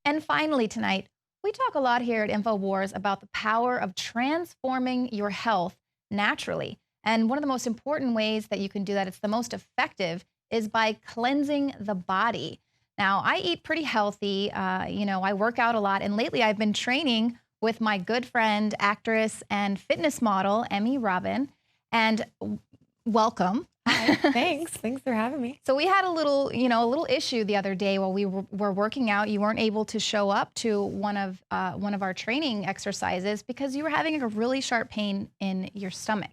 And finally tonight, we talk a lot here at InfoWars about the power of transforming your health naturally. And one of the most important ways that you can do that, it's the most effective, is by cleansing the body. Now, I eat pretty healthy. I work out a lot. And lately I've been training with my good friend, actress, and fitness model, Emmy Robin. And welcome. Hi, thanks. Thanks for having me. So we had a little issue the other day while we were working out. You weren't able to show up to one of our training exercises because you were having a really sharp pain in your stomach.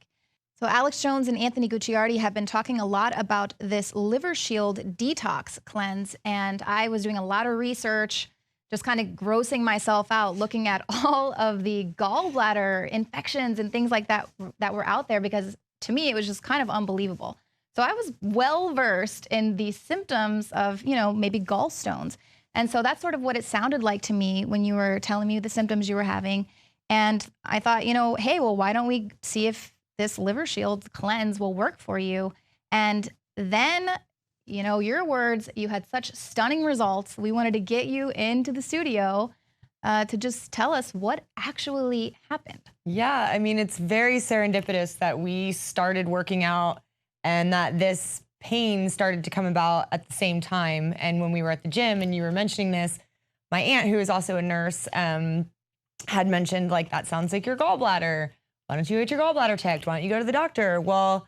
So Alex Jones and Anthony Gucciardi have been talking a lot about this Liver Shield detox cleanse, and I was doing a lot of research, just kind of grossing myself out, looking at all of the gallbladder infections and things like that were out there, because to me it was just kind of unbelievable. So I was well versed in the symptoms of, maybe gallstones. And so that's sort of what it sounded like to me when you were telling me the symptoms you were having. And I thought, hey, well, why don't we see if this Liver Shield cleanse will work for you? And then, your words, you had such stunning results. We wanted to get you into the studio to just tell us what actually happened. Yeah, I mean, it's very serendipitous that we started working out and that this pain started to come about at the same time. And when we were at the gym and you were mentioning this, my aunt, who is also a nurse, had mentioned, like, that sounds like your gallbladder. Why don't you get your gallbladder checked? Why don't you go to the doctor? Well,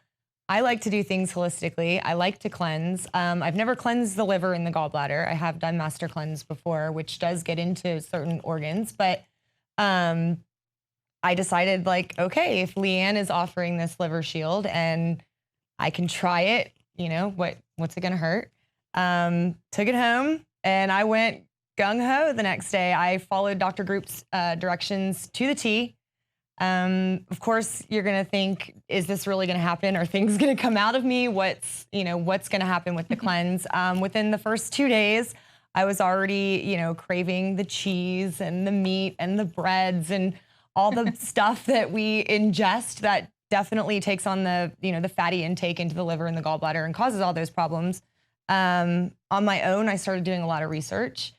I like to do things holistically. I like to cleanse. I've never cleansed the liver and the gallbladder. I have done master cleanse before, which does get into certain organs. But I decided, okay, if Leanne is offering this Liver Shield and I can try it, what's it gonna hurt? Took it home and I went gung-ho the next day. I followed Dr. Group's directions to the T. Of course, you're gonna think, is this really gonna happen? Are things gonna come out of me? What's gonna happen with the cleanse? Within the first 2 days, I was already, craving the cheese and the meat and the breads and all the stuff that we ingest that definitely takes on the fatty intake into the liver and the gallbladder and causes all those problems. On my own, I started doing a lot of research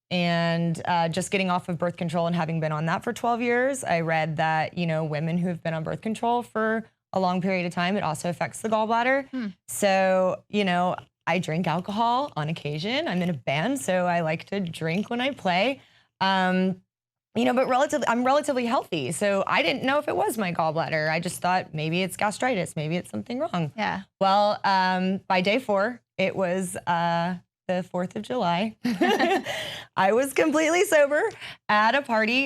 and just getting off of birth control and having been on that for 12 years, I read that, women who have been on birth control for a long period of time, it also affects the gallbladder. So, I drink alcohol on occasion. I'm in a band, so I like to drink when I play. But I'm relatively healthy. So I didn't know if it was my gallbladder. I just thought maybe it's gastritis, maybe it's something wrong. Yeah. Well, by day 4, it was the 4th of July. I was completely sober at a party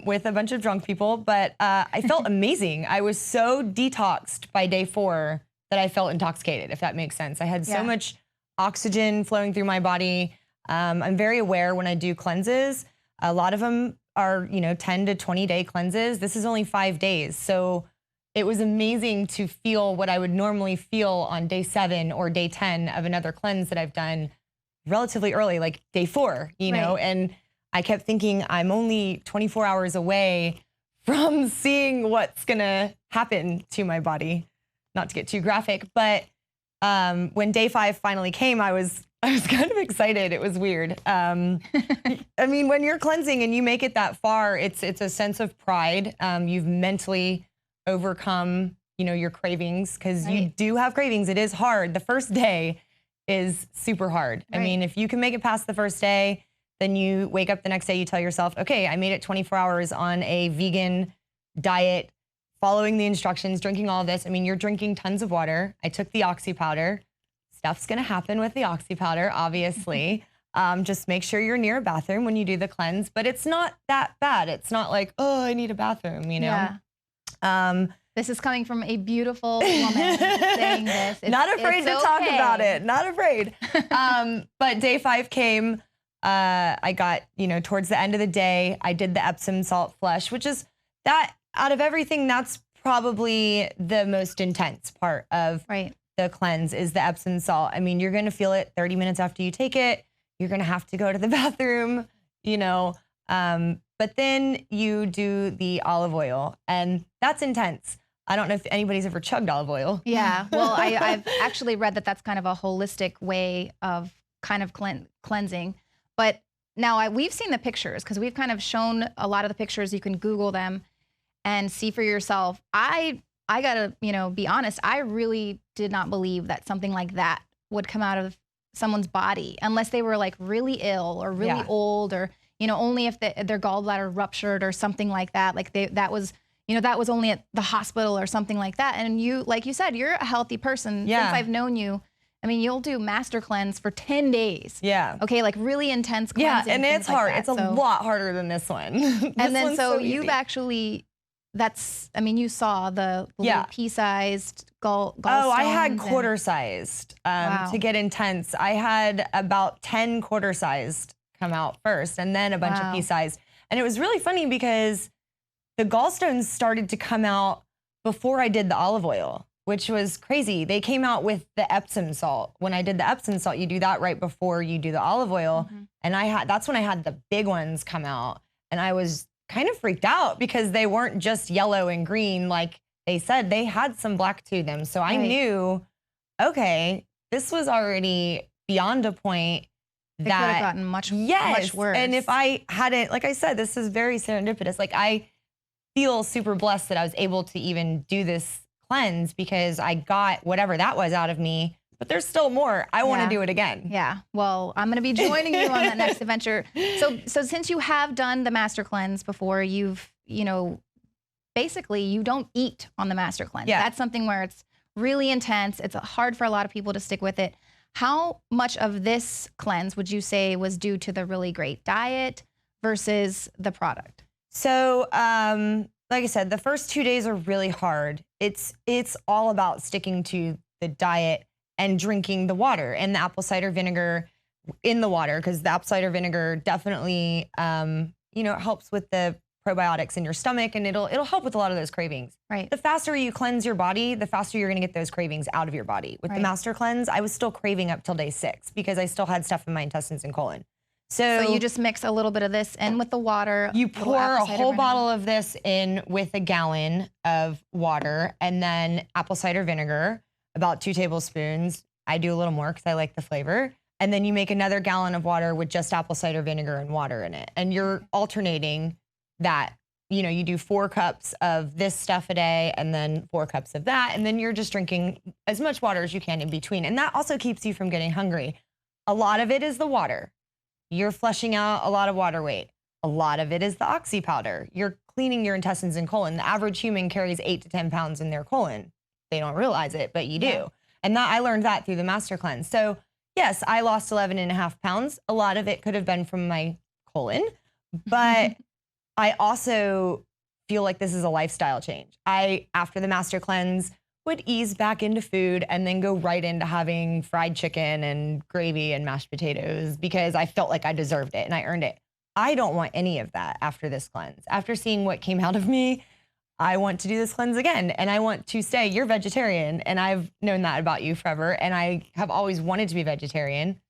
with a bunch of drunk people, but I felt amazing. I was so detoxed by day 4 that I felt intoxicated, if that makes sense. I had so much oxygen flowing through my body. I'm very aware when I do cleanses. A lot of them are, 10 to 20 day cleanses. This is only 5 days. So it was amazing to feel what I would normally feel on day 7 or day 10 of another cleanse that I've done relatively early, like day 4, and I kept thinking I'm only 24 hours away from seeing what's gonna happen to my body. Not to get too graphic, but when day 5 finally came, I was kind of excited. It was weird. I mean, when you're cleansing and you make it that far, it's a sense of pride. You've mentally overcome, your cravings, because you do have cravings. It is hard. The first day is super hard. I mean, if you can make it past the first day, then you wake up the next day, you tell yourself, okay, I made it 24 hours on a vegan diet, following the instructions, drinking all of this. I mean, you're drinking tons of water. I took the oxy powder. Stuff's gonna happen with the oxy powder, obviously. Just make sure you're near a bathroom when you do the cleanse, but it's not that bad. It's not like, oh, I need a bathroom, Yeah. This is coming from a beautiful woman saying this. Not afraid to talk about it. Not afraid. But day 5 came. I got, towards the end of the day, I did the Epsom salt flush, which is that out of everything, that's probably the most intense part of the cleanse is the Epsom salt. I mean, you're going to feel it 30 minutes after you take it. You're going to have to go to the bathroom, but then you do the olive oil, and that's intense. I don't know if anybody's ever chugged olive oil. Yeah, well, I've actually read that that's kind of a holistic way of kind of cleansing. But now we've seen the pictures because we've kind of shown a lot of the pictures. You can Google them and see for yourself. I gotta, be honest. I really did not believe that something like that would come out of someone's body unless they were like really ill or really old, or only if their gallbladder ruptured or something like that. Like that was only at the hospital or something like that. And you, like you said, you're a healthy person. Since I've known you, I mean, you'll do master cleanse for 10 days. Yeah. Okay, like really intense cleansing. Yeah, and it's hard. Like it's a lot harder than this one. And then so you've actually, you saw the little pea-sized gallstones. Oh, I had quarter-sized to get intense. I had about 10 quarter-sized come out first, and then a bunch of pea-sized. And it was really funny because the gallstones started to come out before I did the olive oil, which was crazy. They came out with the Epsom salt. When I did the Epsom salt, you do that right before you do the olive oil. And that's when I had the big ones come out. And I was kind of freaked out because they weren't just yellow and green like they said. They had some black to them. So I knew, okay, this was already beyond a point that could have gotten much worse. And if I hadn't, like I said, this is very serendipitous. Like I feel super blessed that I was able to even do this cleanse because I got whatever that was out of me, but there's still more. I want to do it again. Yeah. Well, I'm going to be joining you on that next adventure. So since you have done the master cleanse before, you've, basically you don't eat on the master cleanse. Yeah. That's something where it's really intense. It's hard for a lot of people to stick with it. How much of this cleanse would you say was due to the really great diet versus the product? So, like I said, the first 2 days are really hard. It's all about sticking to the diet and drinking the water and the apple cider vinegar in the water, because the apple cider vinegar definitely, it helps with the probiotics in your stomach, and it'll help with a lot of those cravings. Right. The faster you cleanse your body, the faster you're going to get those cravings out of your body. With the master cleanse, I was still craving up till day 6 because I still had stuff in my intestines and colon. So you just mix a little bit of this in with the water. You pour a whole bottle of this in with a gallon of water, and then apple cider vinegar, about 2 tablespoons. I do a little more because I like the flavor. And then you make another gallon of water with just apple cider vinegar and water in it. And you're alternating that. You do 4 cups of this stuff a day and then 4 cups of that. And then you're just drinking as much water as you can in between. And that also keeps you from getting hungry. A lot of it is the water. You're flushing out a lot of water weight. A lot of it is the oxy powder. You're cleaning your intestines and colon. The average human carries 8 to 10 pounds in their colon. They don't realize it, but you do. Yeah. And I learned that through the master cleanse. So yes, I lost 11.5 pounds. A lot of it could have been from my colon, but I also feel like this is a lifestyle change. After the master cleanse, would ease back into food and then go right into having fried chicken and gravy and mashed potatoes because I felt like I deserved it and I earned it. I don't want any of that after this cleanse. After seeing what came out of me, I want to do this cleanse again. And I want to say, you're vegetarian. And I've known that about you forever. And I have always wanted to be vegetarian.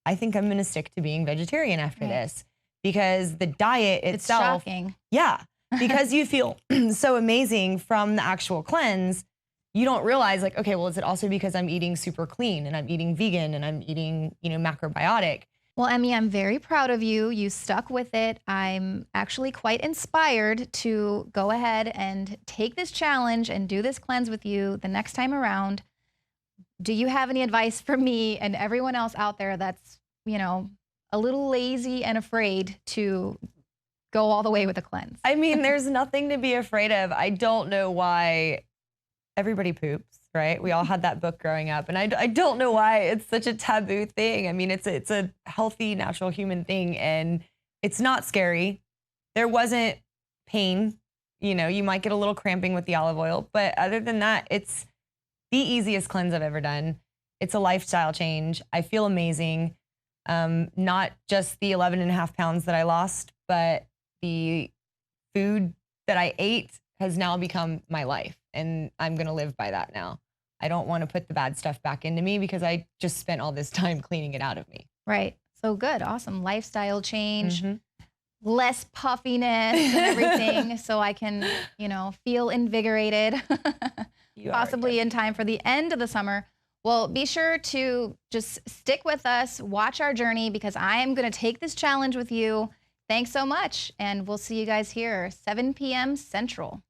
I think I'm going to stick to being vegetarian after this because the diet itself. It's shocking. Yeah. Because you feel so amazing from the actual cleanse. You don't realize like, okay, well, is it also because I'm eating super clean and I'm eating vegan and I'm eating, macrobiotic? Well, Emmy, I'm very proud of you. You stuck with it. I'm actually quite inspired to go ahead and take this challenge and do this cleanse with you the next time around. Do you have any advice for me and everyone else out there that's, a little lazy and afraid to go all the way with a cleanse? I mean, there's nothing to be afraid of. I don't know why everybody poops, right? We all had that book growing up, and I don't know why it's such a taboo thing. I mean, it's a healthy, natural human thing, and it's not scary. There wasn't pain. You might get a little cramping with the olive oil, but other than that, it's the easiest cleanse I've ever done. It's a lifestyle change. I feel amazing. Not just the 11.5 pounds that I lost, but the food that I ate has now become my life. And I'm going to live by that now. I don't want to put the bad stuff back into me because I just spent all this time cleaning it out of me. Right. So good. Awesome. Lifestyle change, less puffiness and everything. So I can, feel invigorated, possibly in time for the end of the summer. Well, be sure to just stick with us, watch our journey, because I am going to take this challenge with you. Thanks so much, and we'll see you guys here, 7 p.m. Central.